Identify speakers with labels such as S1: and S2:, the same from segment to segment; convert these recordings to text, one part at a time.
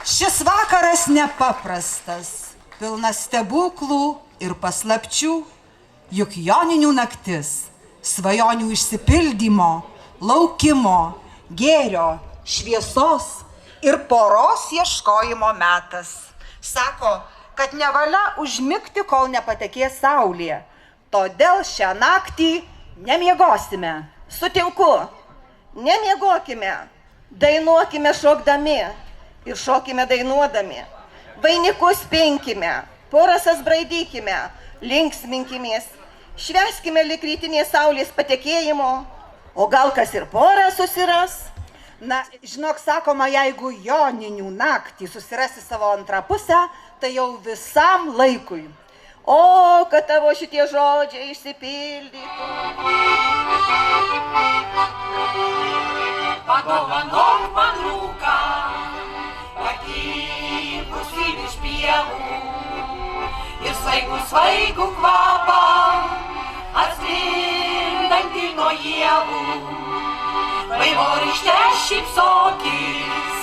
S1: Šis vakaras nepaprastas, pilnas stebuklų ir paslapčių, juk joninių naktis, svajonių išsipildymo, laukimo, gėrio, šviesos ir poros ieškojimo metas. Sako, kad nevalia užmigti, kol nepatekės saulė. Todėl šią naktį nemiegosime. Sutinku, nemiegokime, dainuokime šokdami ir šokime dainuodami. Vainikus pinkime, porasas braidykime, linksminkimės, švęskime lyg rytinės saulės patekėjimo, o gal kas ir porą susiras. Na, žinok, sakoma, jeigu joninių naktį susirasi savo antrą pusę, tai jau visam laikui. O, kad tavo šitie žodžiai išsipildytų.
S2: Padovanok man rūką, pakypusį virš pievų ir svaigų kvapą, atslindantį nuo ievų. Vaivorykšte šypsokis,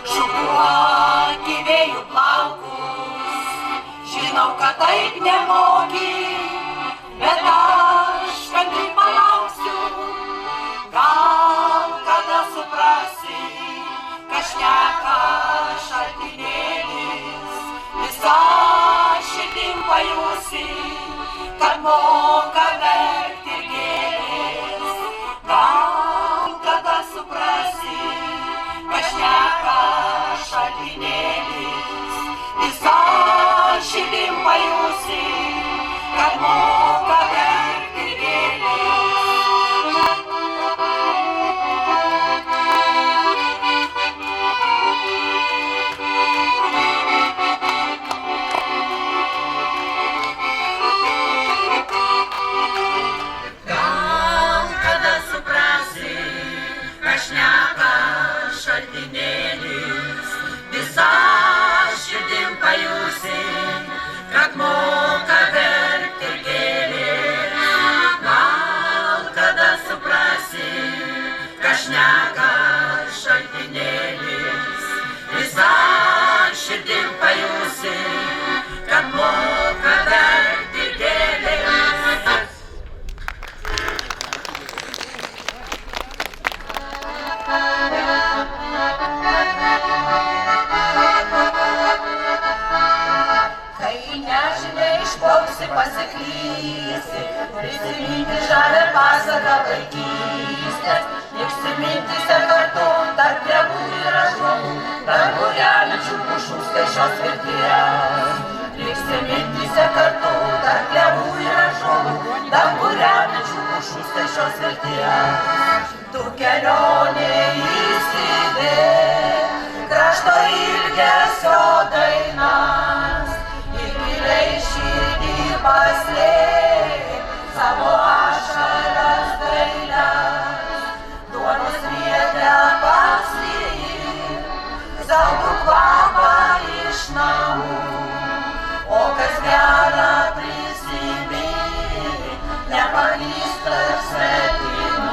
S2: šukuoki vėjų plaukus. Žinau, kad taip nemoki, bet aš kantriai palauksiu. Gal kada suprasi, ką šneka šaltinėlis, visa širdim pajusi, kad moka verkti ir gėlės. Gal kada suprasi, ką šneka šaltinėlis, visa širdim pajusi, kad moka verkti ir gėlės. Šneka šaltinėlis, visa širdim pajusi, kad moka verkti ir gėlės. Gal kada suprasi, ką šneka šaltinėlis, visa širdim pajusi, kad moka verkti ir gėlės. Pasiklysi, prisiminti žalią pasaką vaikystės, liksi mintyse kartu tarp klevų ir ąžuolų, tarp būrelių pušų skaičios vilties. Liksi mintyse kartu tarp klevų ir ąžuolų, tarp būrelių pušų skaičios vilties. Tu kelionė įsidėk, krašto ilgesio dainas, ir giliai širdį paslėp savo ašaras dailes. Duonos vietę paslėp, saldų kvapą iš namų, o kas gera prisimink, nepaklysta svetimų.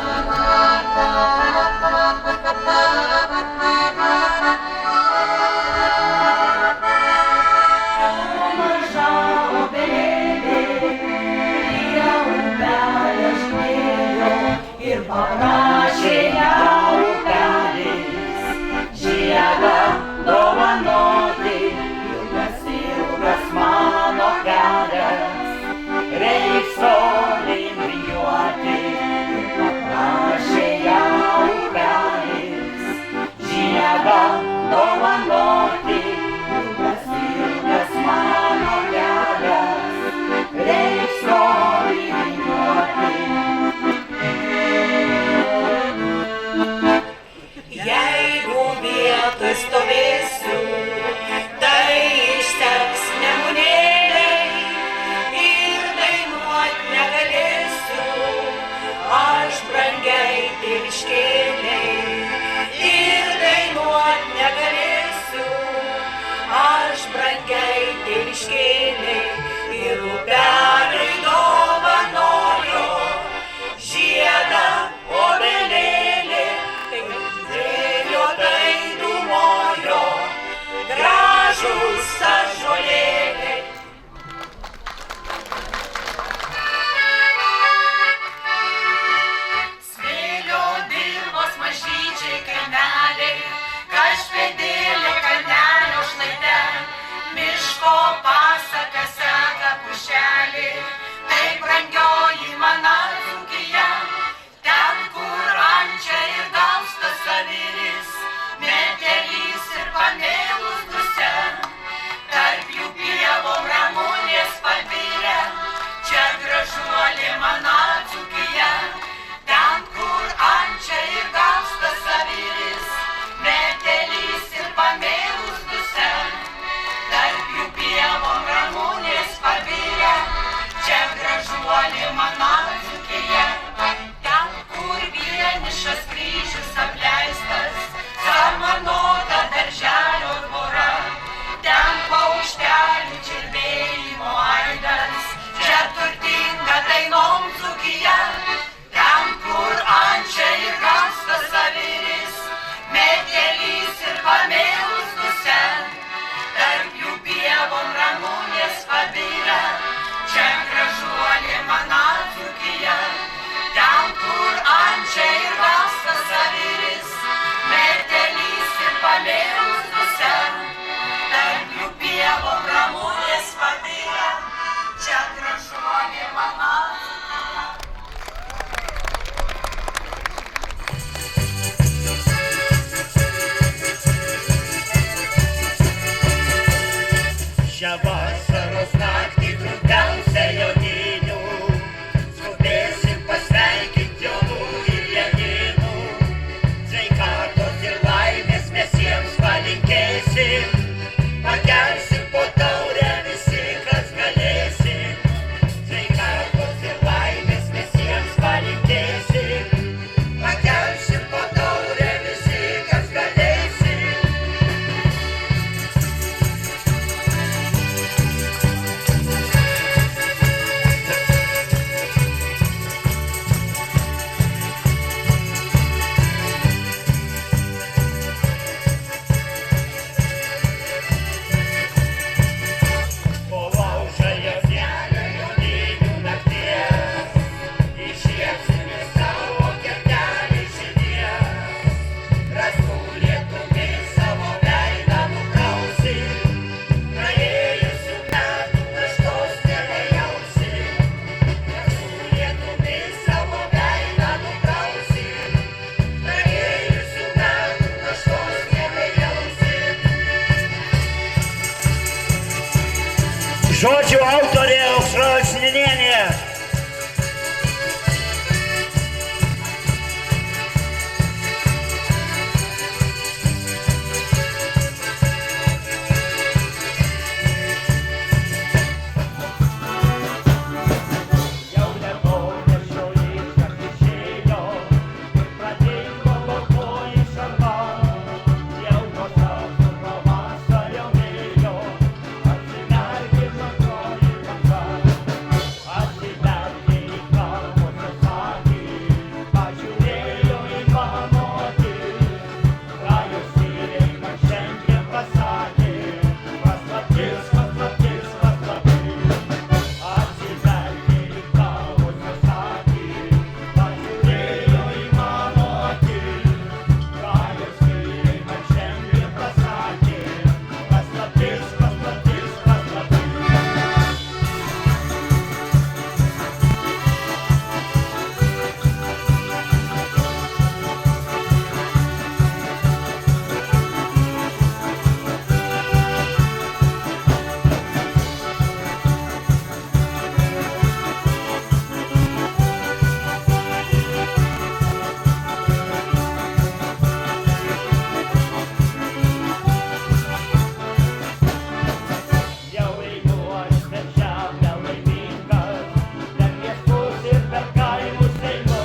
S2: Ir parašė ją upelis, žiedą dovanoti, ilgas mano kelias, reiks tolyn vingiuoti. Ir parašė ją upelis, žiedą dovanoti, ilgas mano kelias, reiks tolyn vingiuoti. Jeigu vietoj stovėsiu, tai išseks nemunėliai ir dainuot negalėsiu, aš brangiai tėviškėliai. Ir dainuot negalėsiu, aš brangiai tėviškėliai. Ir upeliui dovanojo žiedą obelėlį. Tai dūmojo Šią vasaros naktį trumpiausia joninių, skubėsim pasveikinti Jonų ir Janinų. Sveikatos ir laimės mes jiems palinkėsim, pakelsim po taurę visi, kas galėsim. Sveikatos ir laimės mes jiems palinkėsim, pakelsim po taurę visi, kas galėsim. Po laužąją dieną joninių nakties įžiebsime savo kertelį širdies. Rasų lietumi savo veidą nukrausim, praėjusių metų naštos nebejausim. Rasų lietumi savo veidą nukrausim, praėjusių metų naštos nebejausim. Žodžių autorė Aušra Alksninienė. Jau nebūna šioji išėjo, pradingo baltoji šarva. Jau nuo sausio pavasario vėjo, atsimerkė žalioji banga. Atsimerkė į kalvos akį, pažiūrėjo į mano akis. Ką jūs tyliai man šiandien pasakė, paslaptis, paslaptis, paslaptis. Atsimerkė į kalvos akį, pažiūrėjo į mano akis. Ką jūs tyliai man šiandien pasakė, paslaptis, paslaptis, paslaptis. Jau einu aš per žemę laimingas, per miestus ir per kaimus einu.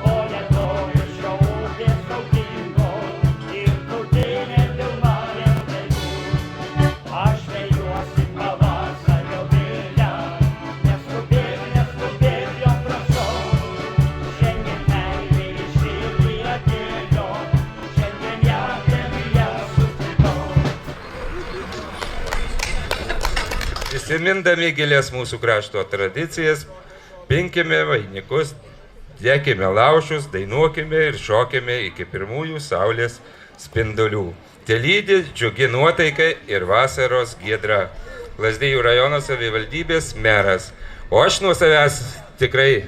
S2: O lietuvio šio upės naudingo ir krūtinė pilna viendainų. Aš vejuosi pavasario vėją, neskubėk jo prašau. Šiandien meilė į širdį atėjo, šiandien ją tavyje sutikau.
S3: Prisimindami gilės mūsų krašto tradicijas, pinkime vainikus, dėkime laužus, dainuokime ir šokime iki pirmųjų saulės spindulių. Telydi džiugi nuotaika ir vasaros giedra. Lazdijų rajono savivaldybės meras. O aš nuo savęs tikrai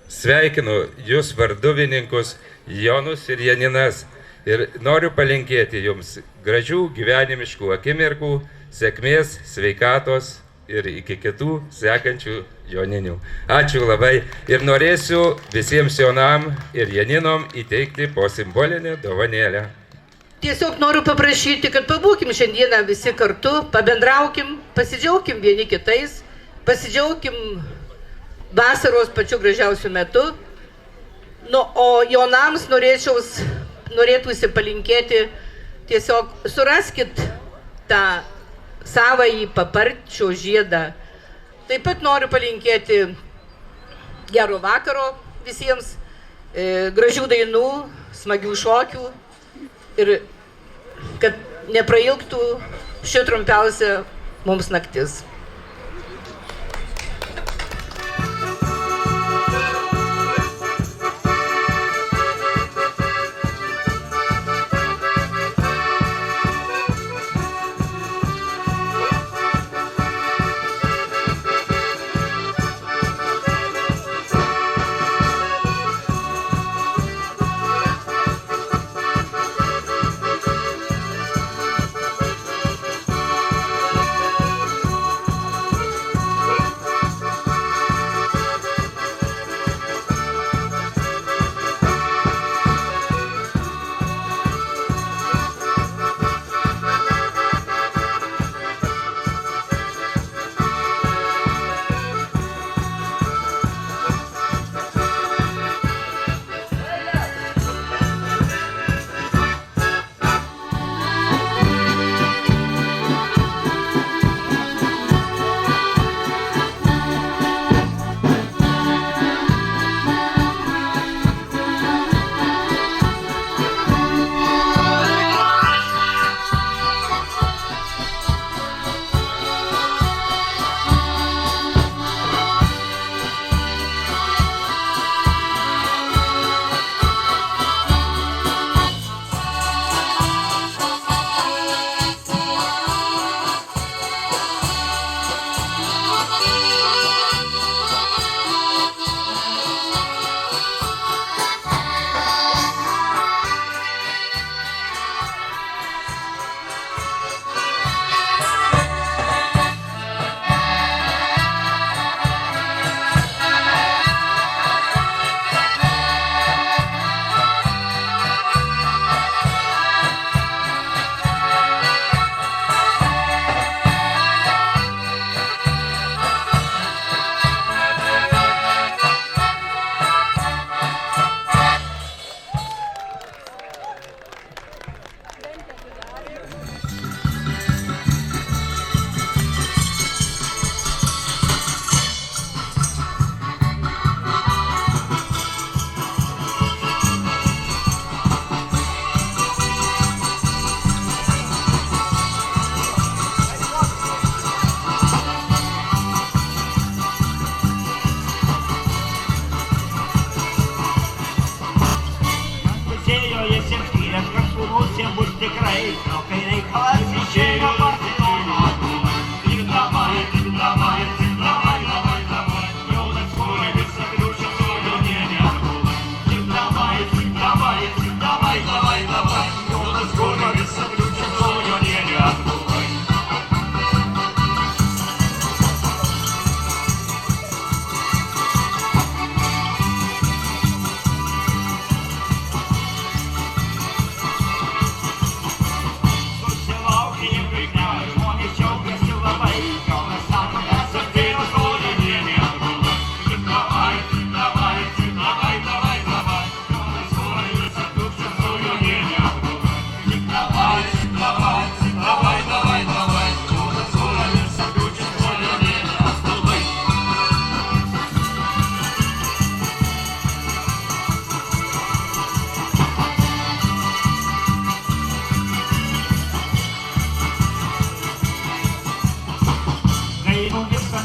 S3: sveikinu jūs varduvininkus Jonus ir Janinas ir noriu palinkėti jums gražių gyvenimiškų akimirkų, sėkmės, sveikatos ir iki kitų sekančių joninių. Ačiū labai ir norėsiu visiems jonam ir janinom įteikti po simbolinę dovanėlę.
S4: Tiesiog noriu paprašyti, kad pabūkim šiandieną visi kartu, pabendraukim, pasidžiaugkim vieni kitais, pasidžiaugkim vasaros pačiu gražiausiu metu. Nu, o jaunams norėtųsi palinkėti, tiesiog suraskit tą savąjį paparčio žiedą. Taip pat noriu palinkėti gero vakaro visiems, gražių dainų, smagių šokių ir kad neprailgtų ši trumpiausia mums naktis.
S2: kai reikalas išėjo Barcelono. Tik davai, davai, davai, davai, davai, jaunas kūrė visą kliūčią su jaunienė. Tik davai, davai, davai, davai, davai, jaunas kūrė visą kliūčią su jaunienė.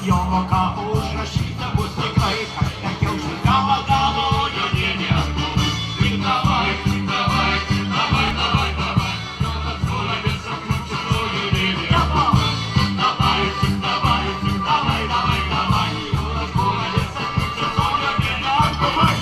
S2: Jono, ką užrašyta bus tikrai, kad nekiauši galą galo jaunienė. Tik davai, davai, davai, davai, davai, jaunas kūrė visą kliūčią su jaunienė. Davai, davai, davai, davai, davai, jaunas kūrė visą kliūčią su jaunienė. Davai.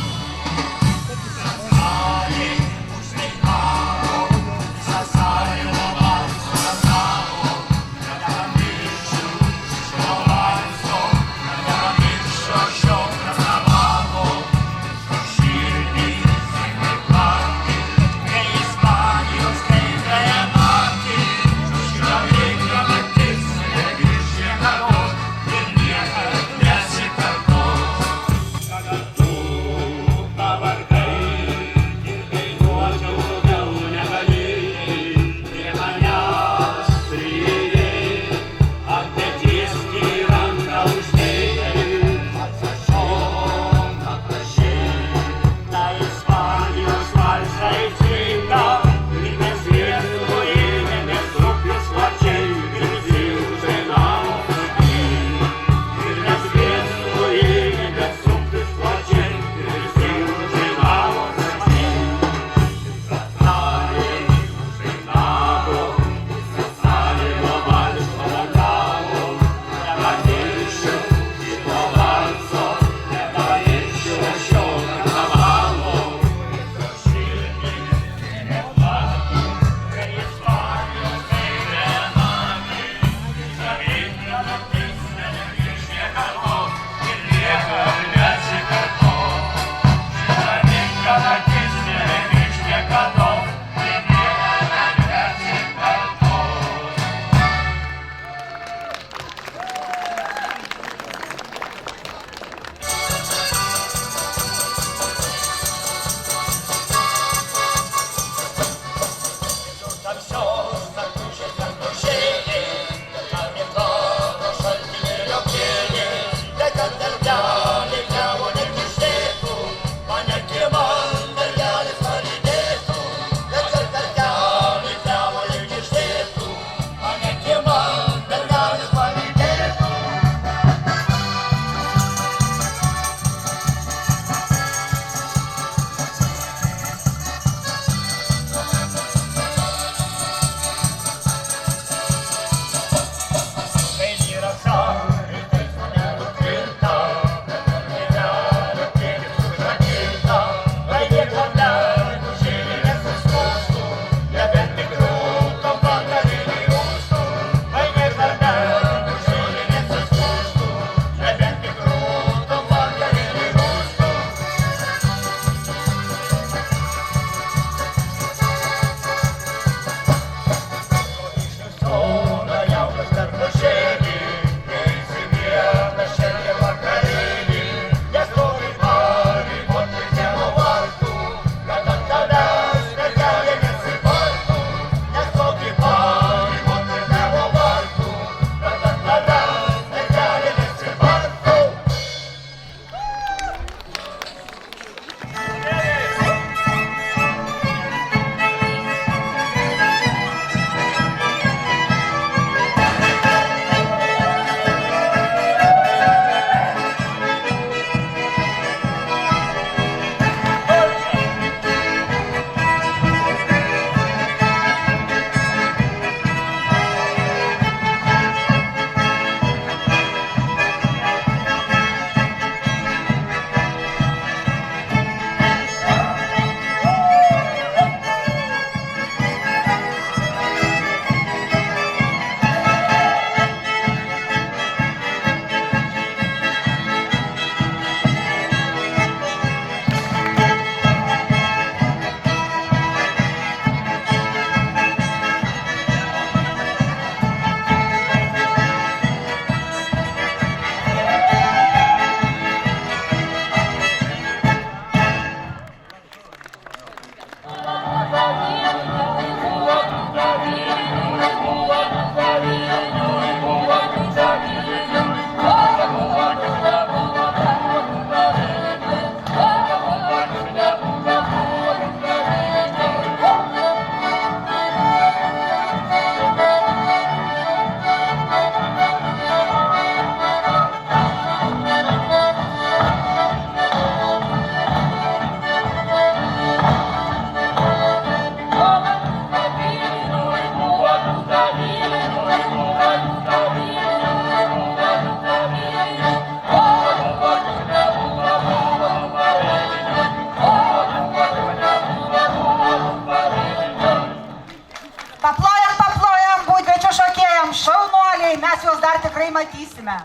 S1: Paplojam, būdvečio šokėjam, šaunuoliai, mes juos dar tikrai matysime.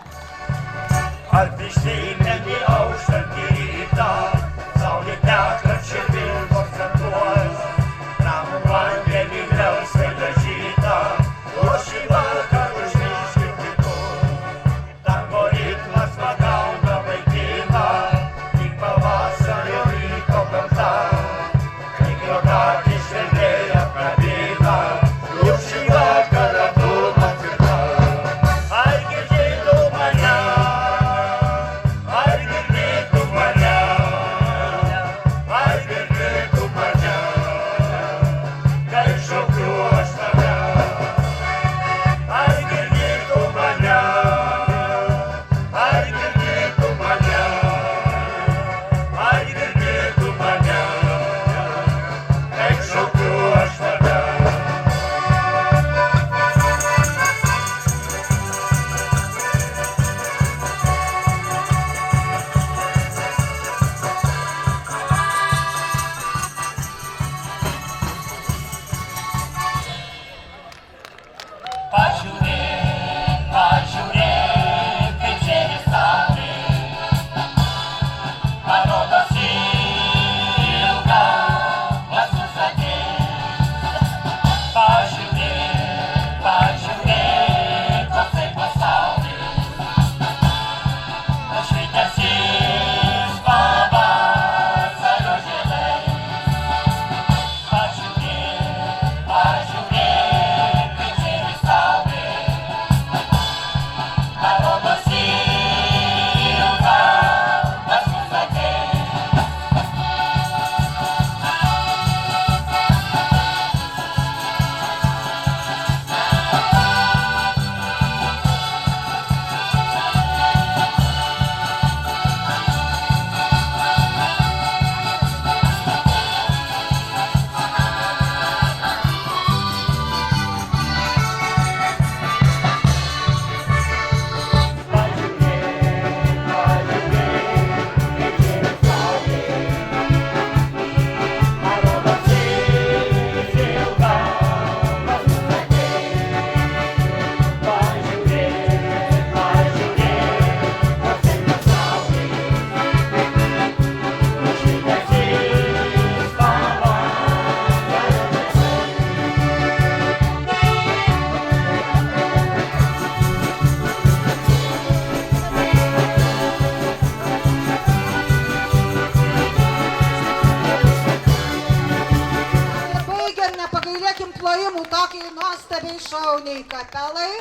S2: Atpištynėm į auštantį rytą, saulė teka čia vilkos aktuos, ramų vandenį melsvai dažytą, o šį vakar užmirškim kitur. Tango ritmas pagauna vaikiną, tik pavasario ryto gamta, tik jo akys švelniai apkabina, jau šį vakarą tu man tvirta. Ar girdėtum mane? Ar girdėtum mane? Ar girdėtum mane? Kai šaukiu aš tave. Ar girdėtum mane? Ar girdėtum mane? Ar girdėtum mane? Kai šaukiu aš tave. Pažiūrėk, pažiūrėk, kaip žėri saulė, parodos ilga, vasus atės. Pažiūrėk, pažiūrėk, koksai pasaulis, nušvitęs iš pavasario žiedais. Pažiūrėk, pažiūrėk, kaip žėri saulė, parodos ilga, vasus atės.
S1: Ir baigiant, nepagailėkim plojimų tokiai nuostabiai šauniai kapelai.